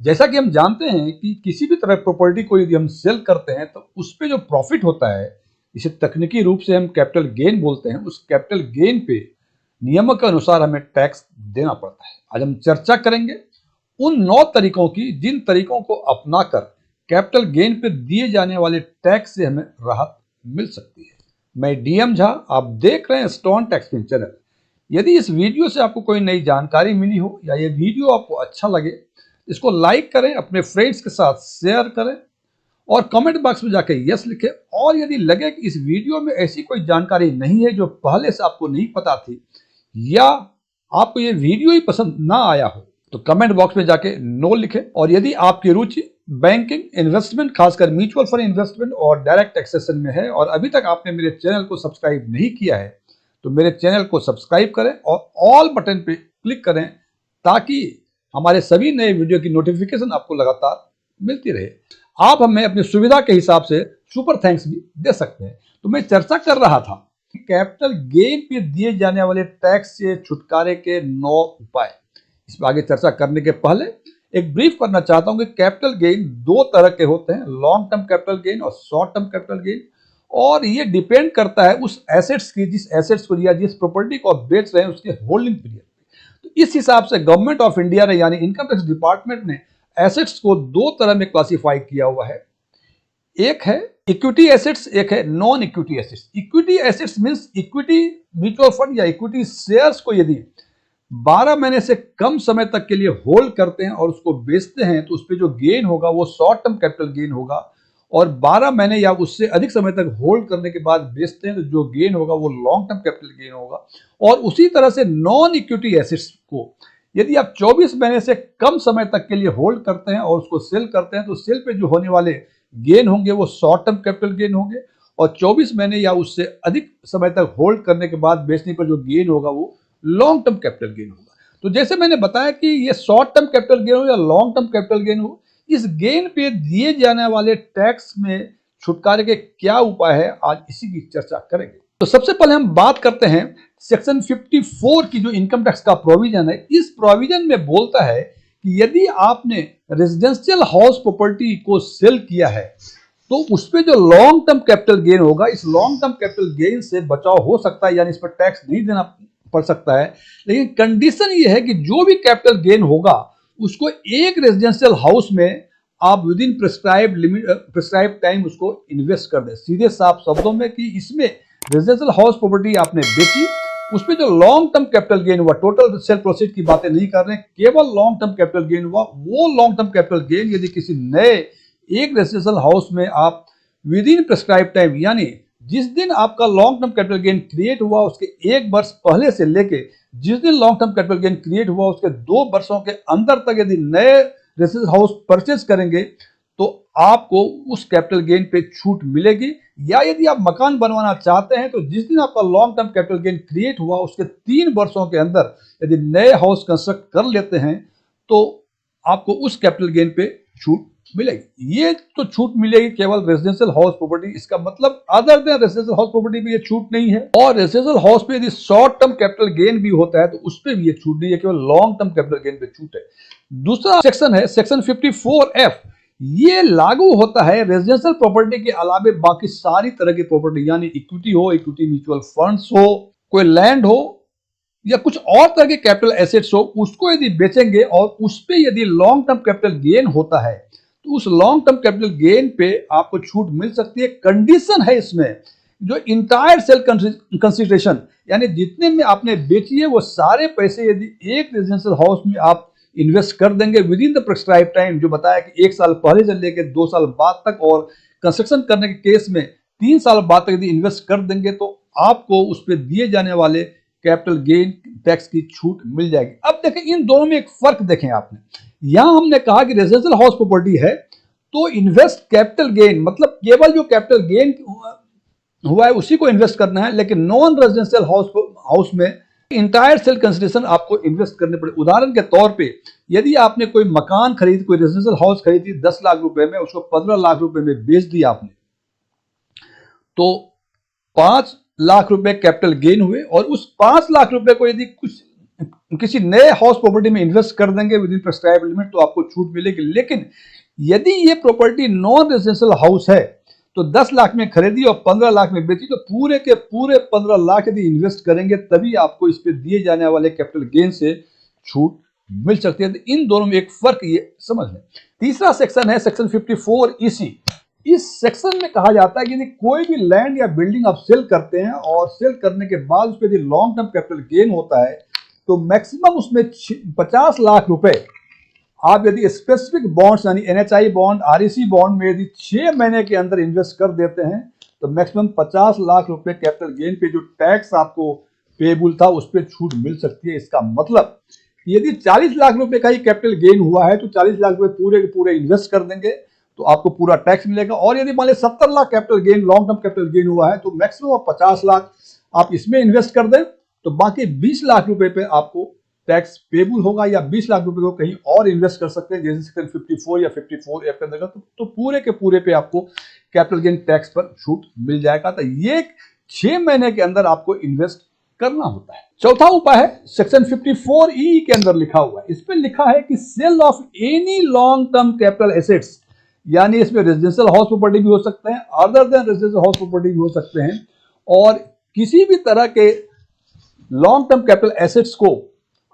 जैसा कि हम जानते हैं कि किसी भी तरह प्रॉपर्टी को यदि हम सेल करते हैं तो उस पे जो प्रॉफिट होता है, इसे तकनीकी रूप से हम कैपिटल गेन बोलते हैं, उस कैपिटल गेन पे नियमों के अनुसार हमें टैक्स देना पड़ता है। आज हम चर्चा करेंगे उन 9 तरीकों की जिन तरीकों को अपनाकर कैपिटल गेन पे दिए जाने वाले टैक्स से हमें राहत मिल सकती है। मैं डीएम झा, आप देख रहे हैं स्टोन टैक्स फिन चैनल। यदि इस वीडियो से आपको कोई नई जानकारी मिली हो या ये वीडियो आपको अच्छा लगे, इसको लाइक करें, अपने फ्रेंड्स के साथ शेयर करें और कमेंट बॉक्स में जाकर यस लिखें। और यदि लगे कि इस वीडियो में ऐसी कोई जानकारी नहीं है जो पहले से आपको नहीं पता थी या आपको ये वीडियो ही पसंद ना आया हो, तो कमेंट बॉक्स में जाके नो लिखें। और यदि आपकी रुचि बैंकिंग, इन्वेस्टमेंट, खासकर म्यूचुअल फंड इन्वेस्टमेंट और डायरेक्ट टैक्सेशन में है और अभी तक आपने मेरे चैनल को सब्सक्राइब नहीं किया है, तो मेरे चैनल को सब्सक्राइब करें और ऑल बटन पे क्लिक करें ताकि हमारे सभी नए वीडियो की नोटिफिकेशन आपको लगातार मिलती रहे। आप हमें अपनी सुविधा के हिसाब से सुपर थैंक्स भी दे सकते हैं। तो मैं चर्चा कर रहा था कि कैपिटल गेन पे दिए जाने वाले टैक्स से छुटकारे के 9 उपाय। इस पर आगे चर्चा करने के पहले एक ब्रीफ करना चाहता हूं कि कैपिटल गेन 2 तरह के होते हैं, लॉन्ग टर्म कैपिटल गेन और शॉर्ट टर्म कैपिटल गेन। और ये डिपेंड करता है उस एसेट्स की, जिस एसेट्स को या जिस प्रॉपर्टी को आप बेच रहे हैं उसके होल्डिंग पीरियड पे। तो इस हिसाब से गवर्नमेंट ऑफ इंडिया ने यानी इनकम टैक्स डिपार्टमेंट ने एसेट्स को 2 तरह में क्लासिफाई किया हुआ है। एक है इक्विटी एसेट्स, एक है non equity assets. Equity assets means equity mutual fund या इक्विटी शेयर्स को यदि 12 महीने से कम समय तक के लिए होल्ड करते हैं और उसको बेचते हैं तो उस पर जो गेन होगा वो शॉर्ट टर्म कैपिटल गेन होगा। और 12 महीने या उससे अधिक समय तक होल्ड करने के बाद बेचते हैं तो जो गेन होगा वो लॉन्ग टर्म कैपिटल गेन होगा। और उसी तरह से नॉन इक्विटी एसेट्स को यदि आप 24 महीने से कम समय तक के लिए होल्ड करते हैं और उसको सेल करते हैं तो सेल पे जो होने वाले गेन होंगे वो शॉर्ट टर्म कैपिटल गेन होंगे। और 24 महीने या उससे अधिक समय तक होल्ड करने के बाद बेचने पर जो गेन होगा वो लॉन्ग टर्म कैपिटल गेन होगा। तो जैसे मैंने बताया कि ये शॉर्ट टर्म कैपिटल गेन हो या लॉन्ग टर्म कैपिटल गेन हो, इस गेन पे दिए जाने वाले टैक्स में छुटकारे के क्या उपाय है, आज इसी की चर्चा करेंगे। तो सबसे पहले हम बात करते हैं सेक्शन 54 की जो इनकम टैक्स का प्रोविजन है। इस प्रोविजन में बोलता है कि यदि आपने रेजिडेंशियल हाउस प्रॉपर्टी को सेल किया है तो उस पर जो लॉन्ग टर्म कैपिटल गेन होगा, इस लॉन्ग टर्म कैपिटल गेन से बचाव हो सकता है, यानी इस पर टैक्स नहीं देना पड़ सकता है। लेकिन कंडीशन ये है कि जो भी कैपिटल गेन होगा उसको एक रेजिडेंशियल हाउस में आप विद इन प्रिस्क्राइब टाइम उसको इन्वेस्ट कर दें। सीधे साफ शब्दों में कि इसमें रेजिडेंशियल हाउस प्रॉपर्टी आपने बेची, उस पर जो लॉन्ग टर्म कैपिटल गेन हुआ, टोटल सेल प्रोसीड की बातें नहीं कर रहे हैं, केवल लॉन्ग टर्म कैपिटल गेन हुआ, वो लॉन्ग टर्म कैपिटल गेन यदि किसी नए एक रेजिडेंशियल हाउस में आप विद इन प्रिस्क्राइब टाइम यानी जिस दिन आपका long term capital gain create हुआ उसके 1 वर्ष पहले से लेके जिस दिन long term capital gain create हुआ उसके 2 वर्षों के अंदर तक यदि नए रेजिडेंशियल हाउस परचेज करेंगे तो आपको उस कैपिटल गेन पे छूट मिलेगी। या यदि आप मकान बनवाना चाहते हैं तो जिस दिन आपका long term capital gain create हुआ उसके 3 वर्षों के अंदर यदि नए हाउस कंस्ट्रक्ट कर लेते हैं तो आपको उस कैपिटल गेन पे छूट मिलेगी। ये तो छूट मिलेगी केवल रेजिडेंशियल हाउस प्रॉपर्टी, इसका मतलब other than residential house property पे ये छूट नहीं है। और रेजिडेंशियल हाउस पे यदि शॉर्ट टर्म कैपिटल गेन भी होता है तो उस पे भी ये छूट नहीं है, केवल लॉन्ग टर्म कैपिटल गेन पे छूट है। दूसरा सेक्शन है सेक्शन 54F। ये लागू होता है रेजिडेंशियल प्रॉपर्टी के अलावे बाकी सारी तरह की प्रॉपर्टी, यानी इक्विटी हो, इक्विटी म्यूचुअल फंड्स हो, कोई लैंड हो या कुछ और तरह के कैपिटल एसेट्स हो, उसको यदि बेचेंगे और उस पे यदि लॉन्ग टर्म कैपिटल गेन होता है तो उस लॉन्ग टर्म कैपिटल गेन पे आपको छूट मिल सकती है। कंडीशन है इसमें जो इंटायर सेल कंसिडरेशन यानी जितने में आपने बेची है वो सारे पैसे यदि एक रेजिडेंशियल हाउस में आप इन्वेस्ट कर देंगे with in the prescribe time, जो बताया कि 1 साल पहले से लेकर 2 साल बाद तक, और कंस्ट्रक्शन करने के केस में 3 साल बाद तक यदि इन्वेस्ट कर देंगे तो आपको उस पर दिए जाने वाले कैपिटल गेन टैक्स की छूट मिल जाएगी। अब देखें इन दोनों में एक फर्क देखें आपने। यहां हमने कहा कि रेजिडेंशियल हाउस प्रॉपर्टी है तो इन्वेस्ट कैपिटल गेन मतलब केवल जो कैपिटल गेन हुआ है उसी को इन्वेस्ट करना है, लेकिन नॉन रेजिडेंशियल हाउस में इंटायर सेल कंसिडरेशन आपको इन्वेस्ट करने पड़े। उदाहरण के तौर पे यदि आपने कोई मकान खरीद, कोई रेजिडेंशियल हाउस खरीदी 10 लाख रुपए में, उसको 15 लाख रुपए में बेच दिया आपने, तो 5 लाख रुपए कैपिटल गेन हुए और उस 5 लाख रुपए को यदि कुछ किसी नए हाउस प्रॉपर्टी में इन्वेस्ट कर देंगे विद इन प्रेस्क्राइब लिमिट तो आपको छूट मिलेगी। लेकिन यदि ये प्रॉपर्टी नॉन रेजिडेंशियल हाउस है तो 10 लाख में खरीदी और 15 लाख में बेची तो पूरे के पूरे 15 लाख यदि इन्वेस्ट करेंगे तभी आपको इस पे दिए जाने वाले कैपिटल गेन से छूट मिल सकती है। तो इन दोनों में एक फर्क ये समझ लें। तीसरा सेक्शन है सेक्शन 54 EC। इस सेक्शन में कहा जाता है कि यदि कोई भी लैंड या बिल्डिंग आप सेल करते हैं और सेल करने के बाद उस पर यदि लॉन्ग टर्म कैपिटल गेन होता है तो मैक्सिमम उसमें 50 लाख रुपए आप यदि स्पेसिफिक बॉन्ड्स यानी NHI बॉन्ड, REC बॉन्ड में यदि 6 महीने के अंदर इन्वेस्ट कर देते हैं तो मैक्सिमम 50 लाख रुपए कैपिटल गेन पे जो टैक्स आपको पेबल था उस पर छूट मिल सकती है। इसका मतलब यदि 40 लाख रुपए का ही कैपिटल गेन हुआ है तो 40 लाख रुपए पूरे के पूरे इन्वेस्ट कर देंगे तो आपको पूरा टैक्स मिलेगा। और यदि मान लीजिए 70 lakh capital gain, long term capital gain हुआ है तो मैक्सिमम 50 लाख आप इसमें इन्वेस्ट कर दें तो बाकी 20 लाख रुपए पे आपको टैक्स पेबल होगा, या 20 लाख रुपए को कहीं और इन्वेस्ट कर सकते हैं जैसे सेक्शन 54 या 54F के अंतर्गत तो पूरे के पूरे पे आपको कैपिटल गेन टैक्स पर छूट मिल जाएगा। तो ये 6 महीने के अंदर आपको इन्वेस्ट करना होता है। चौथा उपाय है सेक्शन 54E के अंदर लिखा हुआ है। इस पे लिखा है कि sale of any long term capital assets, यानी इसमें रेजिडेंशियल हाउस प्रॉपर्टी भी हो सकते हैं, other than residential house property भी हो सकते हैं, और किसी भी तरह के लॉन्ग टर्म कैपिटल एसेट्स को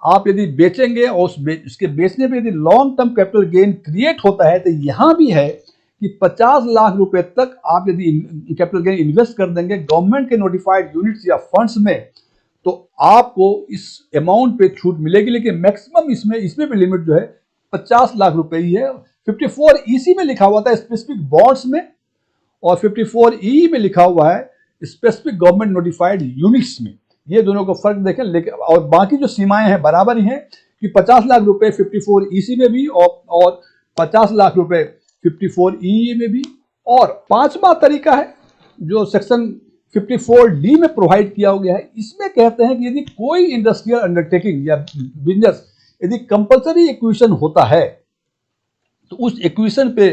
आप यदि बेचेंगे और उसके बेचने पे यदि long term capital gain create होता है तो यहां भी है कि 50 लाख रुपए तक आप यदि कैपिटल गेन इन्वेस्ट कर देंगे गवर्नमेंट के नोटिफाइड यूनिट्स या फंड्स में तो आपको इस अमाउंट पे छूट मिलेगी। लेकिन मैक्सिमम इसमें भी लिमिट जो है 50 लाख रुपए ही है। 54 EC में लिखा हुआ था स्पेसिफिक बॉन्ड्स में, और 54 EE में लिखा हुआ है स्पेसिफिक गवर्नमेंट नोटिफाइड यूनिट्स में। ये दोनों को फर्क देखें। लेकिन और बाकी जो सीमाएं हैं बराबर ही हैं कि 50 लाख रुपए 54 EC में भी और 50 लाख रुपए 54 EE में भी। और पांचवा तरीका है जो सेक्शन 54D में प्रोवाइड किया गया है। इसमें कहते हैं कि यदि कोई इंडस्ट्रियल अंडरटेकिंग या बिजनेस यदि कंपल्सरी एक्विजिशन होता है तो उस एक्विजिशन पे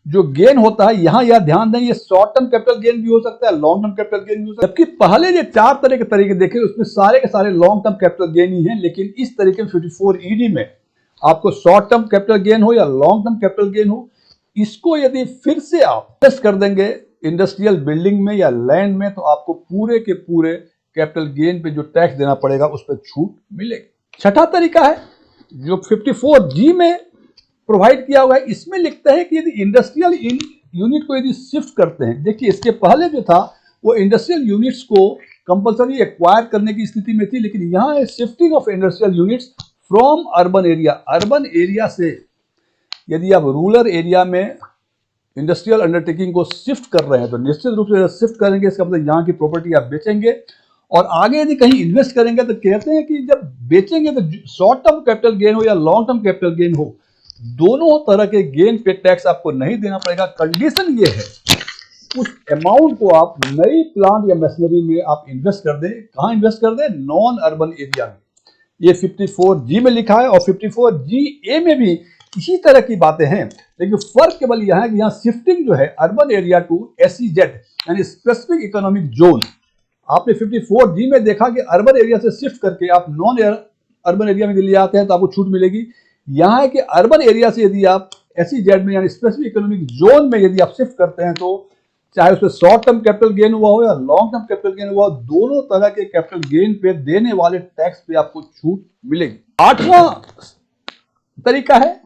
जो गेन होता है, यह ध्यान दें, ये शॉर्ट टर्म कैपिटल गेन भी हो सकता है, लॉन्ग टर्म कैपिटल गेन भी हो सकता है। जबकि पहले जो 4 तरह के तरीके देखे उसमें सारे के सारे लॉन्ग टर्म कैपिटल गेन ही हैं, लेकिन इस तरीके में 54ED में आपको शॉर्ट टर्म कैपिटल गेन हो या लॉन्ग टर्म कैपिटल गेन हो, इसको यदि फिर से आप इन्वेस्ट कर देंगे इंडस्ट्रियल बिल्डिंग में या लैंड में तो आपको पूरे के पूरे कैपिटल गेन पे जो टैक्स देना पड़ेगा उस पर छूट मिलेगी। छठा तरीका है जो 54G में प्रोवाइड किया हुआ है। इसमें लिखता है कि यदि इंडस्ट्रियल यूनिट को यदि शिफ्ट करते हैं, देखिए इसके पहले जो था वो इंडस्ट्रियल यूनिट्स को कंपल्सरी एक्वायर करने की स्थिति में थी, लेकिन यहाँ है shifting of industrial units from urban area. Urban area से यदि आप रूरल एरिया में इंडस्ट्रियल अंडरटेकिंग को शिफ्ट कर रहे हैं तो निश्चित रूप से शिफ्ट करेंगे, इसका मतलब यहाँ की प्रॉपर्टी आप बेचेंगे और आगे यदि कहीं इन्वेस्ट करेंगे तो कहते हैं कि जब बेचेंगे तो शॉर्ट टर्म कैपिटल गेन हो या लॉन्ग टर्म कैपिटल गेन हो, दोनों तरह के गेन पे टैक्स आपको नहीं देना पड़ेगा। कंडीशन ये है उस अमाउंट को आप नई प्लांट या मशीनरी में आप इन्वेस्ट कर दें। कहाँ इन्वेस्ट कर दें? नॉन अर्बन एरिया में। ये 54G में लिखा है और 54GA में भी इसी तरह की बातें हैं, लेकिन फर्क केवल यह है कि यहाँ शिफ्टिंग जो है अर्बन एरिया टू SEZ यानी स्पेसिफिक इकोनॉमिक जोन। आपने 54G में देखा कि अर्बन एरिया से शिफ्ट करके आप नॉन अर्बन एरिया में ले आते हैं तो आपको छूट मिलेगी। यहाँ है कि अर्बन एरिया से यदि आप SEZ में यानी स्पेसिफिक इकोनॉमिक जोन में यदि आप शिफ्ट करते हैं तो चाहे उसमें शॉर्ट टर्म कैपिटल गेन हुआ हो या लॉन्ग टर्म कैपिटल गेन हुआ हो, दोनों तरह के कैपिटल गेन पे देने वाले टैक्स पे आपको छूट मिलेगी। आठवां तरीका है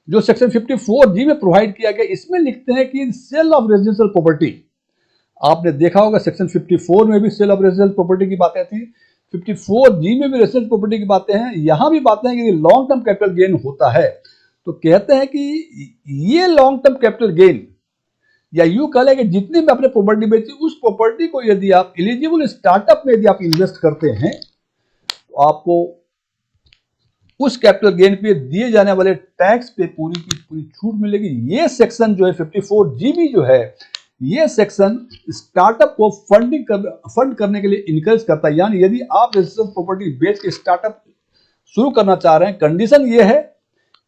जो सेक्शन 54G में प्रोवाइड किया गया। इसमें लिखते हैं कि सेल ऑफ रेजिडेंशियल प्रॉपर्टी। आपने देखा होगा सेक्शन 54 में भी सेल ऑफ रेजिडेंशियल प्रॉपर्टी की बातें थी, 54G में भी रेजिडेंशियल प्रॉपर्टी की बातें हैं। यहां भी बातें हैं कि लॉन्ग टर्म कैपिटल गेन होता है तो कहते हैं कि ये लॉन्ग टर्म कैपिटल गेन या यूं कह लें कि जितनी भी आपने प्रॉपर्टी बेची उस प्रॉपर्टी को यदि आप एलिजिबल स्टार्टअप में यदि आप इन्वेस्ट करते हैं तो आपको उस कैपिटल गेन पे दिए जाने वाले टैक्स पे पूरी की पूरी छूट मिलेगी। ये सेक्शन जो है 54GB जो है, ये सेक्शन स्टार्टअप को फंड करने के लिए इनकरेज करता है। यानी यदि आप रेजिडेंशियल प्रॉपर्टी बेच के स्टार्टअप शुरू करना चाह रहे हैं, कंडीशन ये है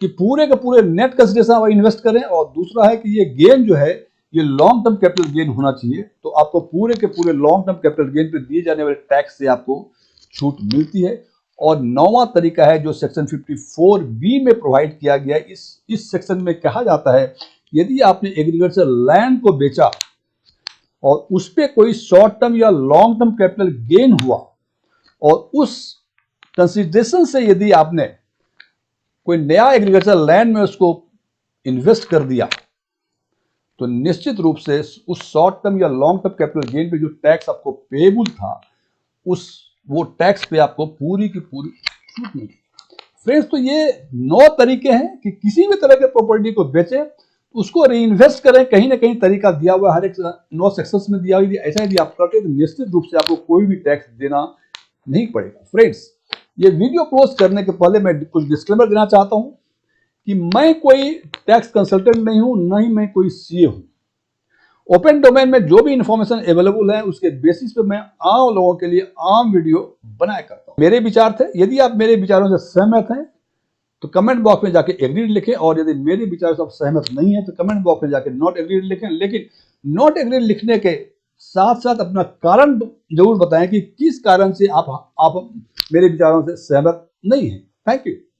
कि पूरे के पूरे नेट कंसिडरेशन आप इन्वेस्ट करें, और दूसरा है कि ये गेन जो है ये लॉन्ग टर्म कैपिटल गेन होना चाहिए। तो आपको पूरे के पूरे लॉन्ग टर्म कैपिटल गेन पे दिए जाने वाले टैक्स से आपको छूट मिलती है। और 9वां तरीका है जो सेक्शन 54B में प्रोवाइड किया गया है। इस सेक्शन में कहा जाता है यदि आपने एग्रीकल्चर लैंड को बेचा और उस पर कोई शॉर्ट टर्म या लॉन्ग टर्म कैपिटल गेन हुआ और उस कंसिडरेशन से यदि आपने कोई नया एग्रीकल्चर लैंड में उसको इन्वेस्ट कर दिया तो निश्चित रूप से उस शॉर्ट टर्म या लॉन्ग टर्म कैपिटल गेन पे जो टैक्स आपको पेएबल था वो टैक्स पे आपको पूरी की पूरी छूट मिली। फ्रेंड्स, तो ये 9 तरीके हैं कि किसी भी तरह के प्रॉपर्टी को बेचें, उसको री-इन्वेस्ट करें। कहीं ना कहीं तरीका दिया हुआ, हर एक 9 सेक्शंस में दिया हुआ। ऐसा यदि आप करते हैं तो निश्चित रूप से आपको कोई भी टैक्स देना नहीं पड़ेगा। फ्रेंड्स, ये वीडियो क्लोज करने के पहले मैं कुछ डिस्क्लेमर देना चाहता हूं कि मैं कोई टैक्स कंसल्टेंट नहीं हूं, न ही मैं कोई सीए हूं। ओपन डोमेन में जो भी इंफॉर्मेशन अवेलेबल है उसके बेसिस पे मैं आम लोगों के लिए आम वीडियो बनाया करता हूं। मेरे विचार थे, यदि आप मेरे विचारों से सहमत हैं तो कमेंट बॉक्स में जाके एग्रीड लिखें, और यदि मेरे विचारों से आप सहमत नहीं है तो कमेंट बॉक्स में जाके नॉट एग्रीड लिखें। लेकिन नॉट एग्रीड लिखने के साथ साथ अपना कारण जरूर बताएं कि किस कारण से आप मेरे विचारों से सहमत नहीं है। Thank you.